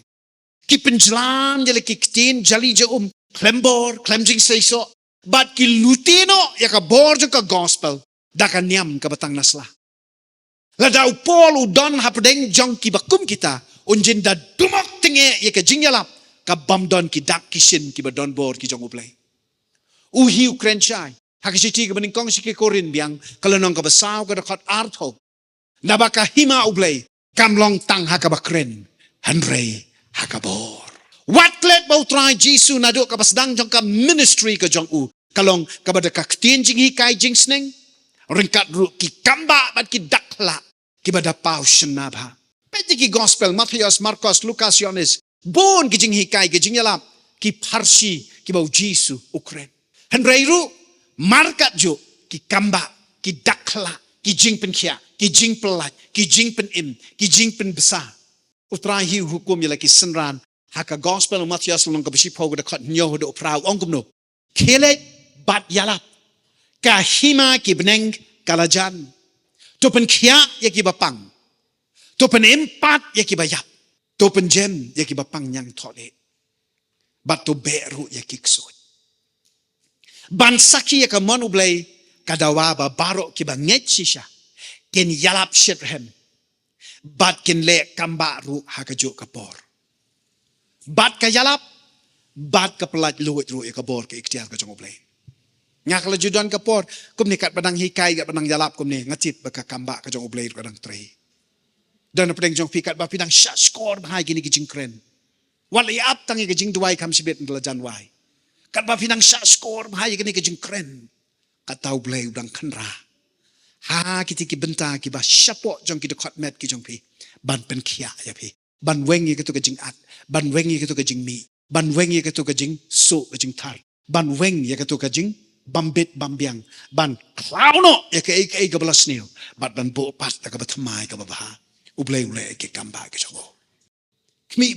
Ki penjelam yala ki ktin jali ja klem bor, klem jing seiso. Bat ki lutino ya ka bor jong ka gospel. Da ka niam ka batang nasla. Ladau Paul udon hapdeng jong ki bakum kita. Unjin da dumok tenge ya ka jing yalap. Ka bamdon ki dak kisin ki badon bor ki jong ublay. Uhi ukren chai. Hakisiti ka baningkong si ki Korin biang. Kalanong ka basaw ka dakot artho. Nabaka hima ublay. Kamlong tang hakabakren. Hanrei hakabor. Watlet bau try Jisu nado ka pasdang jong ka ministry ka jong u. Kalong kabada ka ktin jing hikai jing sneng. Ringkat ru ki kamba bat ki dakla. Ki bada pau shenabha. Peti ki gospel Matius, Marcos, Lucas, Yohanes. Bon ki jing hikai ki jing yalap. Ki parsi ki bau Jisu ukren. Hanrei ru markat jo ki kamba ki dakla ki jing pen kia ki jing pelat ki jing pen im ki jing pen besar. Utrahi hukum yala ki senran. Haka gospel Matius long ka bisipo da kat nyo do prau ongkum no. Kele bat yalap. Kahima ki beneng kalajan. Topen kia ya ki bapang. Topen empat ya ki bayap. Topen jem ya ki bapang nyang tole. Bat to beru ya ki ksut. Bansaki ya ka mon ublay kadawa ba baro ki ba nget sisha. Ken yalap shithem. Bat ken le kamba ru hakajo kapor. Bat ka yalap. Bat ka pelat luwit ru ya kabor ka ikhtiar ka jong ublay. Nga kalajudan kapor. Kum ni kat padang hikai kat padang yalap kum ni. Ngacit baka kamba ka jong ublay kadang trei. Dan pedang jong pikat ba pinang shot score bahai gini kijing kren. Wali up tangi kijing duai kam sibet ndala janwai. Kat ba pinang shot score bahai gini kijing kren. Kat tau blay udang kenra. Ha kiti ki benta ki ba syapok jong ki dekot met ki jong pi. Ban pen kia ya pi. Ban wengi kitu kijing at. Ban wengi kitu kijing mi. Ban wengi kitu kijing so kijing tar. Ban weng ya kitu kijing bambit bambiang. Ban klauno ya ke ke belas niu. Ban bo pas ta ka batmai ka baha. Ublay ke kamba ke jongo. Kmi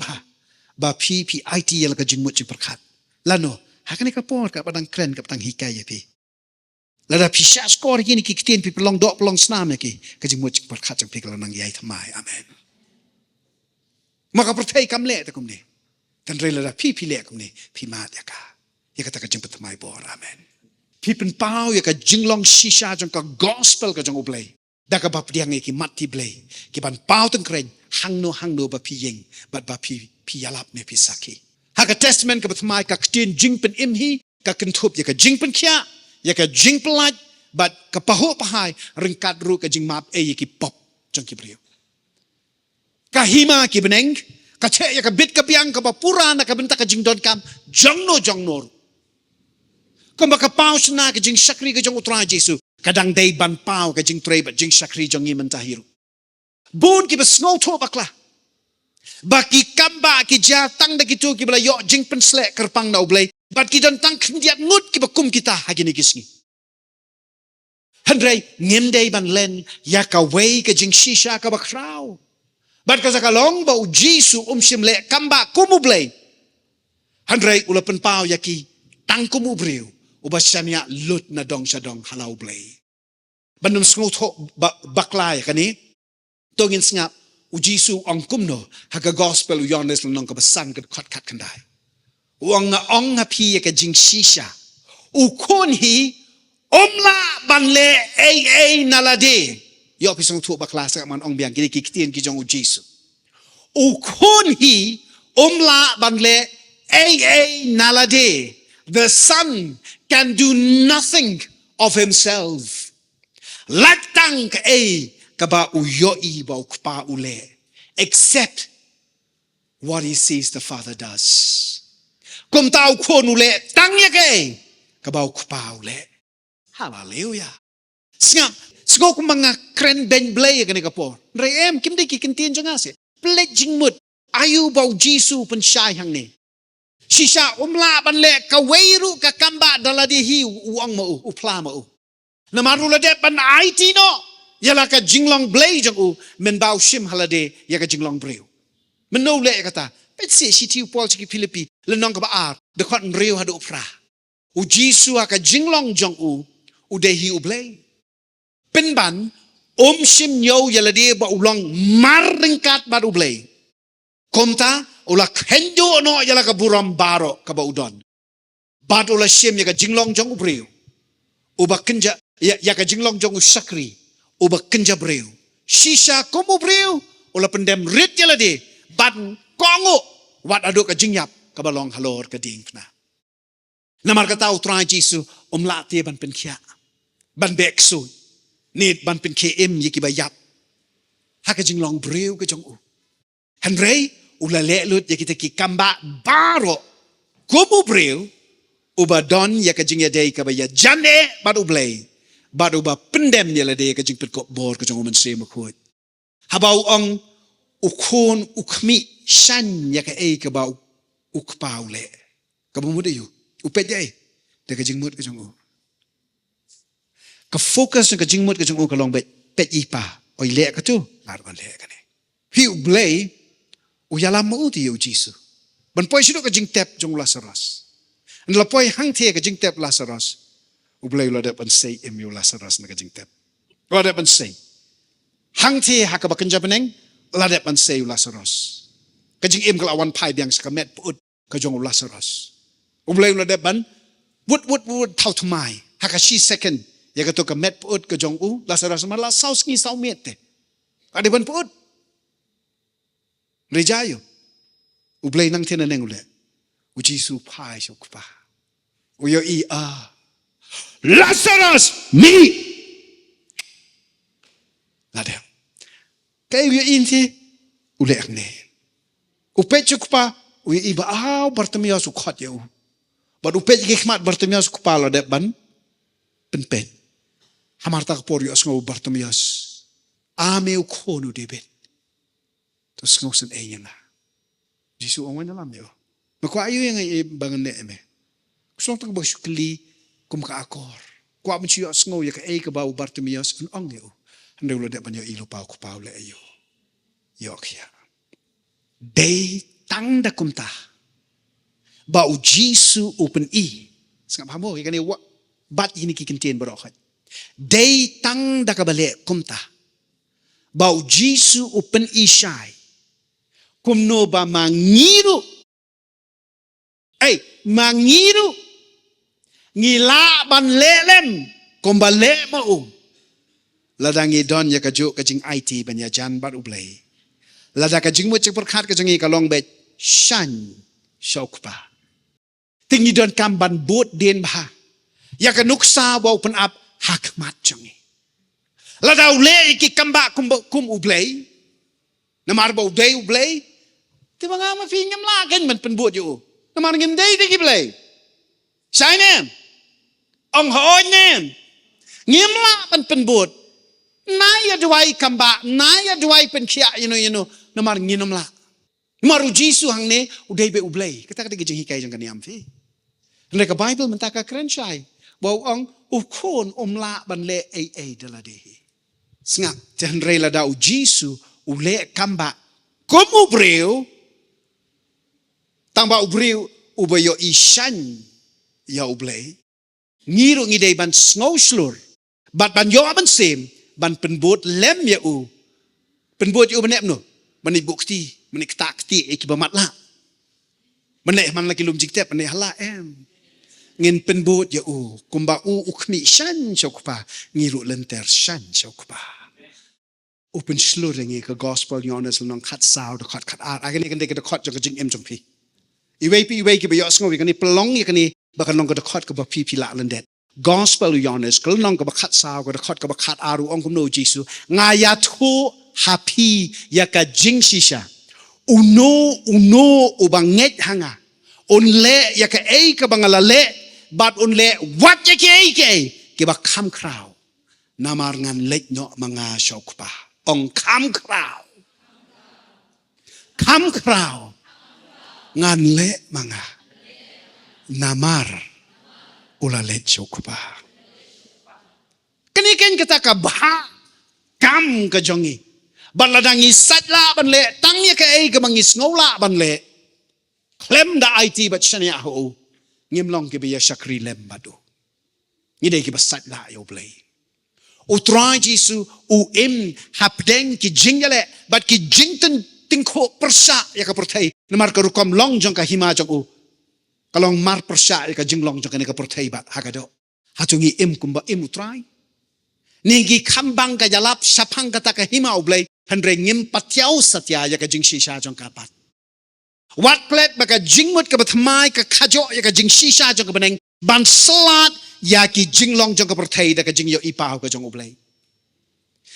ba pi IT yala ka jingmut jing perkat. Lano, hakane ka por ka padang kren ka padang hikai pi. Lada pi sya skor gini ki kitien pi pelong dok pelong snam ki ka jingmut jing perkat jang pi ka lanang yai thamai. Amen. Maka pertai kam le ta kumni. Tan re lada pi le kumni pi mat ya ka. Ya kata ka jing pathamai bor. Amen. Pi pen pau ya ka jinglong shisha jang ka gospel ka jang ublay. Da ka bap diang ki mati blay ki ban pau ten kren hang no ba pi yeng bat ba pi yalap ne pi saki ha ka testament ka batmai ka ktin jing pen imhi ka kentup ya ka jing pen kya ya ka jing pelat bat ka paho pahai ringkat ru ka jing map ki pop jang ki brio ka hima ki beneng ka che ya ka bit ka piang ka pura na ka benta ka jing don kam jang no ka pau sna ka jing sakri ka jang utra Jesu kadang day ban pau ka jing tray ba jing sakri jong iman tahiru bun ki besngau tho bakla baki kamba ki jatang da kitu ki bela yo jing pen slek kerpang na ublay bat ki don tang khndiat ngut ki bakum kita hagini gisngi handrai ngem day ban len ya ka wei ka jing shisha ka bakrau bat ka zakalong ba Jesu sim le kamba kumublay handrai ulapen pau yaki tang kumubriu ubasanya lut na dong sadong halau blay. Bandung sngau tho baklay kani tongin snap ujisu ang kumno haga gospel yones nong ka basan ka kat kandai. Uang nga ong nga pi ka jing shisha. Ukon hi omla banle ay nalade. Yo pisong tho bakla sa man ong biang kini kikitien ki jong ujisu. Ukon hi omla banle ay nalade. The son can do nothing of himself. Latang kaba uyoi ba ukpa ule. Except what he sees the Father does. Kum tau kon ule tangya kaba ukpa ule. Hallelujah. Sngok mga kren ben blay gani kapor. Reem kim de kikintin jangase. Pledging mut ayu ba Jesu pen syai hang ni. Shisha umla ban le ka weiru ka kamba daladi hi uang mau upla mau. Namaru lade ban IT no yala ka jinglong blay jang men bau shim halade ya ka jinglong breu. Meno le kata pet si tiu pol chi Filipi le nong ka ba ar de khot breu hadu upra. U Jesu ka jinglong jang u de hi u blay. Pen ban shim nyo yala de ba ulong mar ringkat ba u blay. Komta ula kendo no yala ka buram baro ka baudon. Bad ula shim ya ka jinglong jong ubriu. Uba kenja ya ka jinglong jong usakri. Uba kenja briu. Shisha komu briu ula pendem rit yala de bad kongo wat adu ka jingyap ka balong halor ka ding na. Namar ka tau try Jesu umlati ban penkia. Ban beksu. Need ban penkia yiki bayap. Ha ka jinglong briu ka jong u. Henry ula lelut ya kita ki kamba baro kubu breu uba don ya ka jing ya dei ka ba ya jane bad ublay bad uba pendem ya la dei ka jing pet ko bor ka jong man se makut habau ong ukon ukmi shan ya ka ka ba ukpaule ka bu muda yu upet ya de ka jing mut ka jong ka focus ka jing mut ka jong ka long bet pet ipa oi le ka tu lar ban le ka ne hi ublay uyala mau ti Jesu. Ban poi sido ka jing tep jong Lazarus. And la poi hang tie ka jing tep Lazarus. Ublay la depan say emu Lazarus na ka jing tep. La depan say. Hang tie ha ka bakanja peneng la depan say Lazarus. Ka jing im kalawan pai biang sa kamet puut ka jong Lazarus. Ublay la depan wood tau tumai. Ha ka shi second ya ka to ka met puut ka jong Lazarus mala saus ngi sau mete. Adepan puut Rejayo. Ublay nang tinaneng ule. Ujisu pai shokpa. Uyo Lazarus me. Ladem. Kaya uya inti, ule ang ne. Upechuk pa, uya iba Bartimaeus ukhat yau. But upech kikmat Bartimaeus kupala dep ban, penpen. Hamarta kapor yau asngaw Bartimaeus. Ame ukhonu debet. Terus ngaw sen nga. Jisu ang wala lam yau. Makwa ayo yang bangan ne eme. Kusong tang basyukli kum kaakor. Kwa mensiyo asngaw ya ka bau Bartimaeus ang yau. Handai ulo dep ban yau ilo pau kupau le ayo. Yok ya. Day tang da kumta. Bau Jisu open i. Sangap hamo ikani bat ini kikintin barokat. Day tang da kabale kumta. Bau Jisu open i shy. Kumno ba mangiru. Mangiru. Ngila ban lelem. Kumbale mo. Ladangi don ya kajuk kajing IT banya jan bat ublay. Lada kajing mo cik perkat kajing i kalong bet. Shan. Syokpa. Tinggi don kamban bot den bah. Ya kanuksa bau pen up hakmat jangi. Lada ule iki kamba kum ublay. Namar bau day ublay. Tiba nga mafingam lakin man penbot yu. Namar ngim day di kiblay. Say nem. Ang hoon nem. Ngim la man penbot. Naya duway kamba. Naya duway penkia you. Namar nginom la. Maru Jisu hang ne uday be ublay. Kata kata gijing hikay jang kaniyam fi. Mereka Bible mentaka keren syai. Bau ang ukon la ban le dala dehi. Sengak jahan rela da Jisu ule kamba. Kum ubreu. Tang ba ubreu ubayo isyan ya ublay. Ngiru ngiday ban snow slur. Bat ban yo ban sem ban penbot lem ya u. Penbot yu banem no. Mani bukti, mani ketakti ikibamat la. Mani man lagi lum jiktep mani hala em. Ngin penbot ya u kumba u ukmi shan syokpa ngiru lenter shan syokpa. Open slur ngi ke gospel yonas nang khat sao de khat ar agani kan de khat jong jing em jong pi. Iwei ki ba yos ngowi kan pelong ya kan bakan long ke khat ke ba pi la lendet. Gospel yonas kal nang ke ba khat sao ke khat ke ba khat aru ong kum no Jisu ngaya thu happy ya ka jing shisha. Uno ubanget hanga. Unle ya ka ka bangalale but unle wat ya ke ba kam kraw. Namar ngan lek no mga syokpa. Ong kam kraw. Kam kraw. Ngan le mga namar ulalet syokpa. Kanikin kata ka bah kam ka jongi. Baladang isat la ban le tangnya ka ka mangis ngola ban le. Klem da IT bat shania ho. Ngimlong ke biya shakri lem badu. Ngide ki basat la yo play. Utrai Jisu hapdeng ki jinggale bat ki jingten tingko persa ya ka pertai namar ka rukom long jong ka hima jong kalong mar persa ya ka jinglong jong ka pertai bat hakado hatungi kumba utrai nigi kambang ka jalap sapang kata ka hima ublay handre ngim patiaw satya ya ka jing shisha jong ka pat wat plet baka jingmut ka batmai ka kajo ya ka jing shisha jong ka beneng ban salat ya ki jinglong jong ka pertai da ka jing yo ipaw ka jong ublay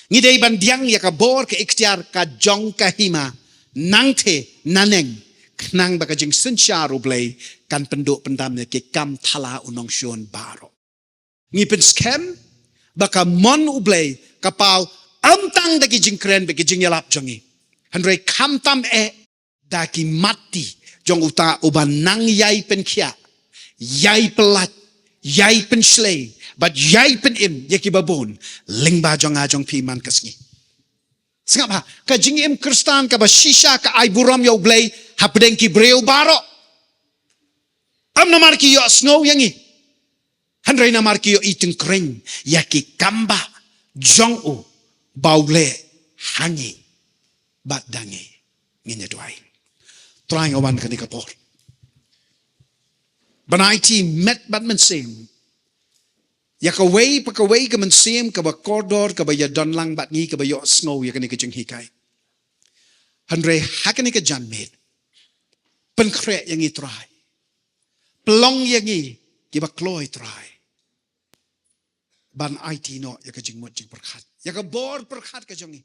ngidei ban diang ya ka bor ka ikhtiar ka jong ka hima nangte naneng knang baka jing sensyar ublay kan penduk pendamnya ke kam thala unong syon baro ngipen scam baka mon ublay kapau amtang daki jing kren baki jing yalap jongi handre kam tam daki mati jong uta uban nang yai pen kia yai pelat yai pen slay but yai pen yaki babon lingba jong ajong piman kasngi sengapa ka jing kristan ka ba shisha ka ay buram yo blay hapdeng ki breu baro am namar ki yo snow yangi handre namar ki yo iting kring yaki kamba jong u baule hangi bat dangi nginya duai trying awan ka ni kapor banaiti met bat men sem ya ka way ka men sem ka ba koridor ka ba ya don lang bat ngi ka ba yo snow ya ka ni ka jing hikai handre hakani ka janmet pen kre yang i try pelong yang i ki ba kloy try ban IT no ya ka jing mot jing perkhat ya ka bor perkhat ka jongi